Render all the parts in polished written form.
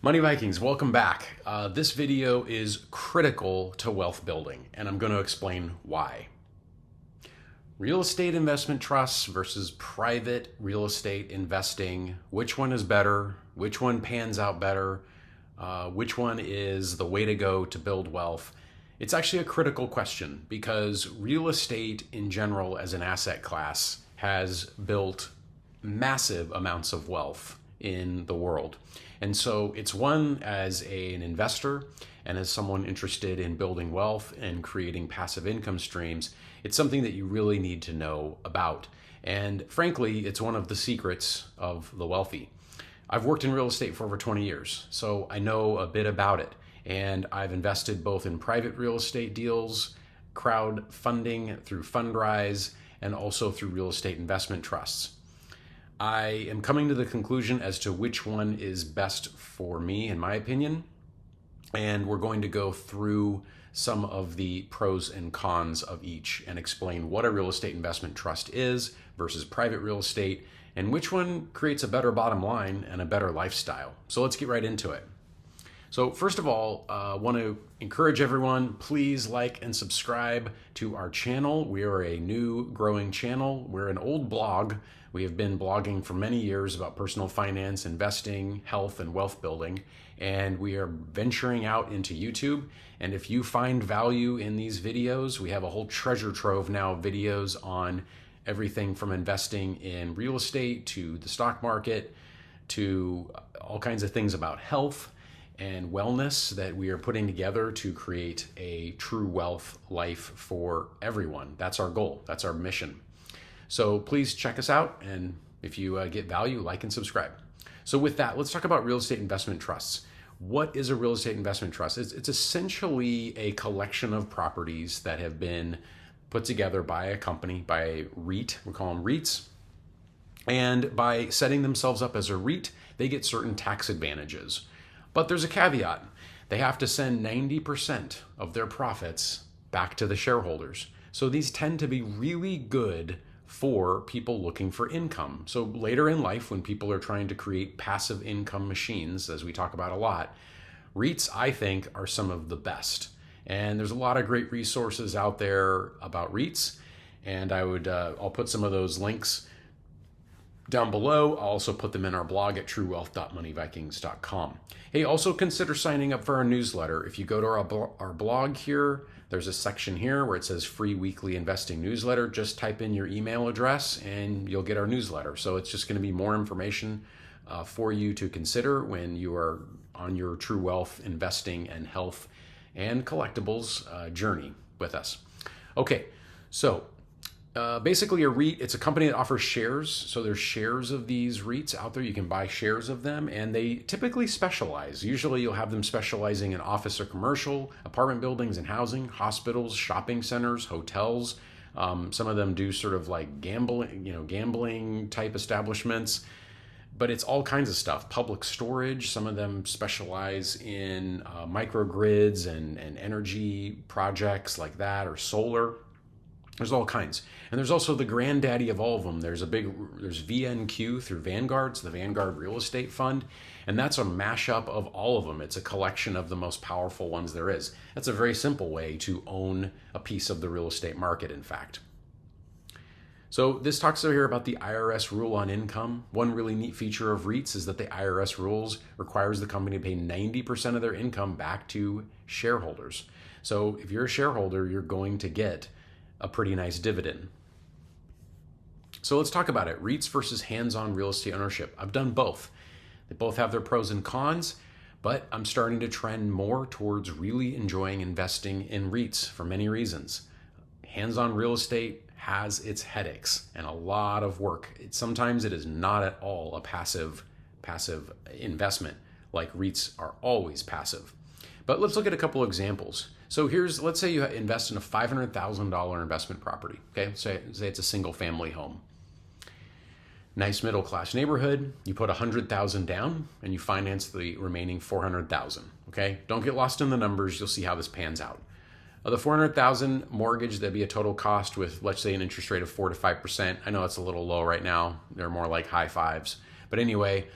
Money Vikings, welcome back. This video is critical to wealth building, and I'm going to explain why. Real estate investment trusts versus private real estate investing. Which one is better? Which one pans out better? Which one is the way to go to build wealth? It's actually a critical question because real estate in general as an asset class has built massive amounts of wealth in the world. And so it's one as an investor and as someone interested in building wealth and creating passive income streams, it's something that you really need to know about. And frankly, it's one of the secrets of the wealthy. I've worked in real estate for over 20 years, so I know a bit about it. And I've invested both in private real estate deals, crowdfunding through Fundrise, and also through real estate investment trusts. I am coming to the conclusion as to which one is best for me, in my opinion. And we're going to go through some of the pros and cons of each and explain what a real estate investment trust is versus private real estate and which one creates a better bottom line and a better lifestyle. So let's get right into it. So first of all, I want to encourage everyone, please like and subscribe to our channel. We are a new growing channel. We're an old blog. We have been blogging for many years about personal finance, investing, health, and wealth building. And we are venturing out into YouTube. And if you find value in these videos, we have a whole treasure trove now of videos on everything from investing in real estate to the stock market to all kinds of things about health and wellness that we are putting together to create a true wealth life for everyone. That's our goal. That's our mission. So please check us out. And if you get value, like and subscribe. So with that, let's talk about real estate investment trusts. What is a real estate investment trust? It's essentially a collection of properties that have been put together by a company, by a REIT. We call them REITs. And by setting themselves up as a REIT, they get certain tax advantages. But there's a caveat. They have to send 90% of their profits back to the shareholders. So these tend to be really good for people looking for income. So later in life, when people are trying to create passive income machines, as we talk about a lot, REITs, I think, are some of the best. And there's a lot of great resources out there about REITs. And I'll put some of those links down below. I'll also put them in our blog at truewealth.moneyvikings.com. Hey, also consider signing up for our newsletter. If you go to our blog here, there's a section here where it says free weekly investing newsletter. Just type in your email address and you'll get our newsletter. So it's just going to be more information for you to consider when you are on your true wealth investing and health and collectibles journey with us. Okay, so basically a REIT, it's a company that offers shares. So there's shares of these REITs out there. You can buy shares of them and they typically specialize. Usually you'll have them specializing in office or commercial, apartment buildings and housing, hospitals, shopping centers, hotels. Some of them do sort of like gambling type establishments, but it's all kinds of stuff. Public storage, some of them specialize in microgrids and energy projects like that, or solar. There's all kinds. And there's also the granddaddy of all of them. There's VNQ through Vanguard's, the Vanguard Real Estate Fund. And that's a mashup of all of them. It's a collection of the most powerful ones there is. That's a very simple way to own a piece of the real estate market, in fact. So this talks here about the IRS rule on income. One really neat feature of REITs is that the IRS rules requires the company to pay 90% of their income back to shareholders. So if you're a shareholder, you're going to get a pretty nice dividend. So let's talk about it. REITs versus hands-on real estate ownership. I've done both. They both have their pros and cons, but I'm starting to trend more towards really enjoying investing in REITs for many reasons. Hands-on real estate has its headaches and a lot of work. Sometimes it is not at all a passive investment, like REITs are always passive. But let's look at a couple examples. So let's say you invest in a $500,000 investment property. Okay, say it's a single family home. Nice middle class neighborhood. You put $100,000 down and you finance the remaining $400,000. Okay, don't get lost in the numbers. You'll see how this pans out. The $400,000 mortgage, that'd be a total cost with, let's say, an interest rate of 4 to 5%. I know it's a little low right now. They're more like high fives. But anyway,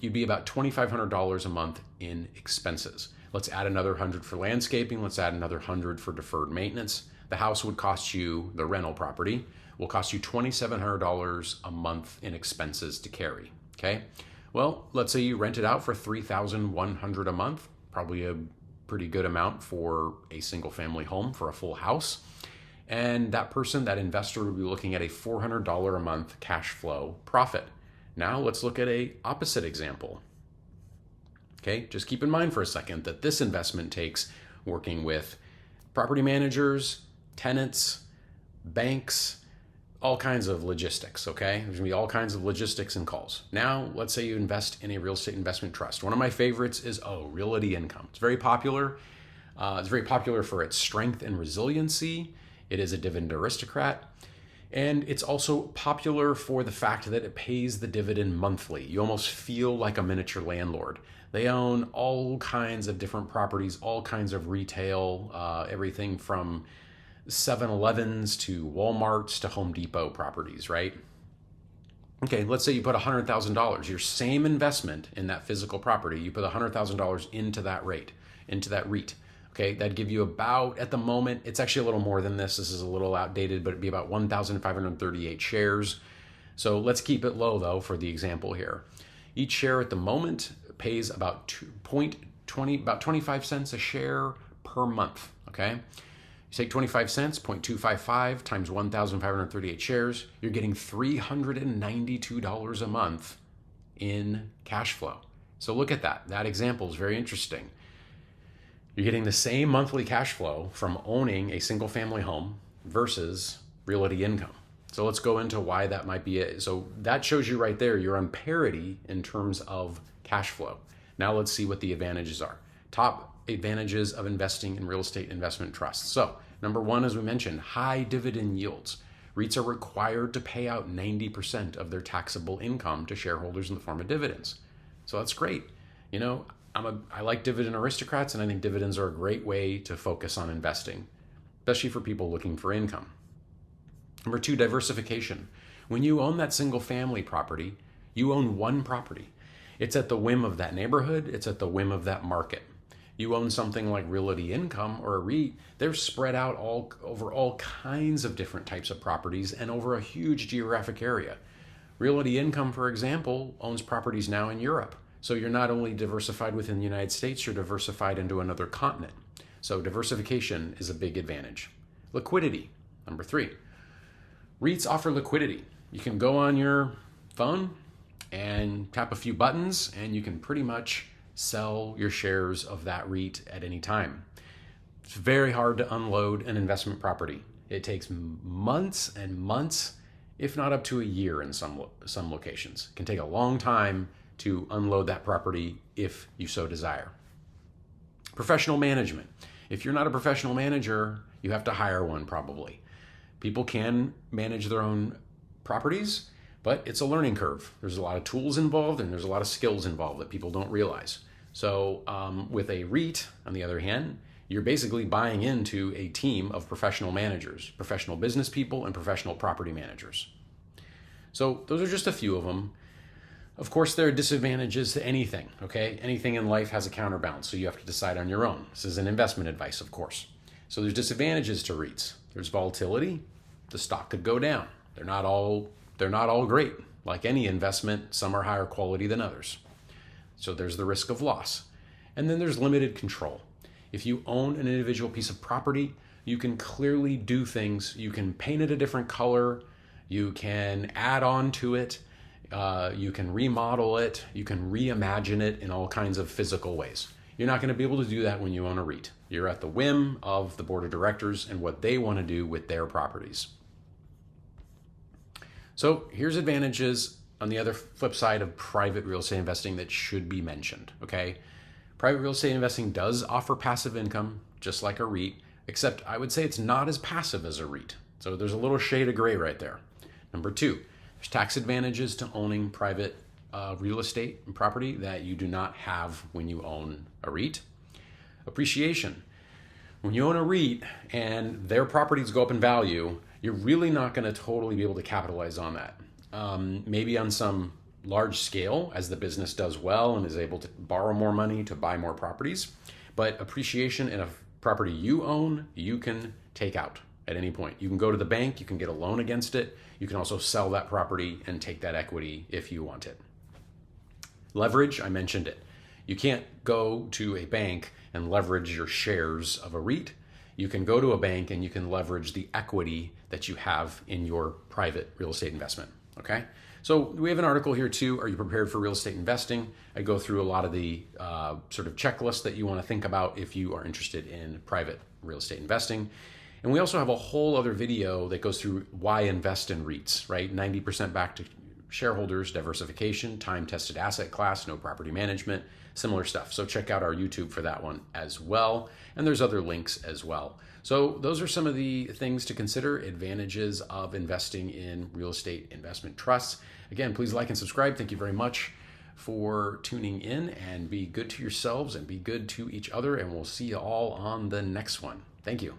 you'd be about $2,500 a month in expenses. Let's add another 100 for landscaping. Let's add another 100 for deferred maintenance. The house would cost you, the rental property, will cost you $2,700 a month in expenses to carry, okay? Well, let's say you rent it out for $3,100 a month, probably a pretty good amount for a single family home for a full house. And that person, that investor, would be looking at a $400 a month cash flow profit. Now let's look at a opposite example. Okay, just keep in mind for a second that this investment takes working with property managers, tenants, banks, all kinds of logistics, okay? There's gonna be all kinds of logistics and calls. Now, let's say you invest in a real estate investment trust. One of my favorites is, Realty Income. It's very popular. It's very popular for its strength and resiliency. It is a dividend aristocrat. And it's also popular for the fact that it pays the dividend monthly. You almost feel like a miniature landlord. They own all kinds of different properties, all kinds of retail, everything from 7-Elevens to Walmarts to Home Depot properties, right? Okay, let's say you put $100,000, your same investment in that physical property, you put $100,000 into that REIT. Okay, that'd give you about, at the moment, it's actually a little more than this. This is a little outdated, but it'd be about 1,538 shares. So let's keep it low though for the example here. Each share at the moment pays about about 25 cents a share per month, okay? You take 25 cents, 0.255 times 1,538 shares, you're getting $392 a month in cash flow. So look at that. That example is very interesting. You're getting the same monthly cash flow from owning a single family home versus Realty Income. So let's go into why that might be it. So that shows you right there, you're on parity in terms of cash flow. Now let's see what the advantages are. Top advantages of investing in real estate investment trusts. So number one, as we mentioned, high dividend yields. REITs are required to pay out 90% of their taxable income to shareholders in the form of dividends. So that's great. You know, I like dividend aristocrats, and I think dividends are a great way to focus on investing, especially for people looking for income. Number two, diversification. When you own that single family property, you own one property. It's at the whim of that neighborhood. It's at the whim of that market. You own something like Realty Income or a REIT, they're spread out over all kinds of different types of properties and over a huge geographic area. Realty Income, for example, owns properties now in Europe. So you're not only diversified within the United States, you're diversified into another continent. So diversification is a big advantage. Liquidity, number three. REITs offer liquidity. You can go on your phone and tap a few buttons and you can pretty much sell your shares of that REIT at any time. It's very hard to unload an investment property. It takes months and months, if not up to a year in some locations. It can take a long time to unload that property if you so desire. Professional management. If you're not a professional manager, you have to hire one probably. People can manage their own properties, but it's a learning curve. There's a lot of tools involved and there's a lot of skills involved that people don't realize. So with a REIT, on the other hand, you're basically buying into a team of professional managers, professional business people, and professional property managers. So those are just a few of them. Of course, there are disadvantages to anything, okay? Anything in life has a counterbalance, so you have to decide on your own. This is an investment advice, of course. So there's disadvantages to REITs. There's volatility. The stock could go down. They're not all great. Like any investment, some are higher quality than others. So there's the risk of loss. And then there's limited control. If you own an individual piece of property, you can clearly do things. You can paint it a different color. You can add on to it. You can remodel it. You can reimagine it in all kinds of physical ways. You're not going to be able to do that when you own a REIT. You're at the whim of the board of directors and what they want to do with their properties. So here's advantages on the other flip side of private real estate investing that should be mentioned, okay? Private real estate investing does offer passive income, just like a REIT, except I would say it's not as passive as a REIT. So there's a little shade of gray right there. Number two, there's tax advantages to owning private real estate and property that you do not have when you own a REIT. Appreciation. When you own a REIT and their properties go up in value, you're really not going to totally be able to capitalize on that. Maybe on some large scale as the business does well and is able to borrow more money to buy more properties. But appreciation in a property you own, you can take out at any point. You can go to the bank, you can get a loan against it. You can also sell that property and take that equity if you want it. Leverage, I mentioned it. You can't go to a bank and leverage your shares of a REIT. You can go to a bank and you can leverage the equity that you have in your private real estate investment. Okay? So we have an article here too. Are you prepared for real estate investing? I go through a lot of the sort of checklists that you want to think about if you are interested in private real estate investing. And we also have a whole other video that goes through why invest in REITs, right? 90% back to shareholders, diversification, time-tested asset class, no property management, similar stuff. So check out our YouTube for that one as well. And there's other links as well. So those are some of the things to consider, advantages of investing in real estate investment trusts. Again, please like and subscribe. Thank you very much for tuning in, and be good to yourselves and be good to each other. And we'll see you all on the next one. Thank you.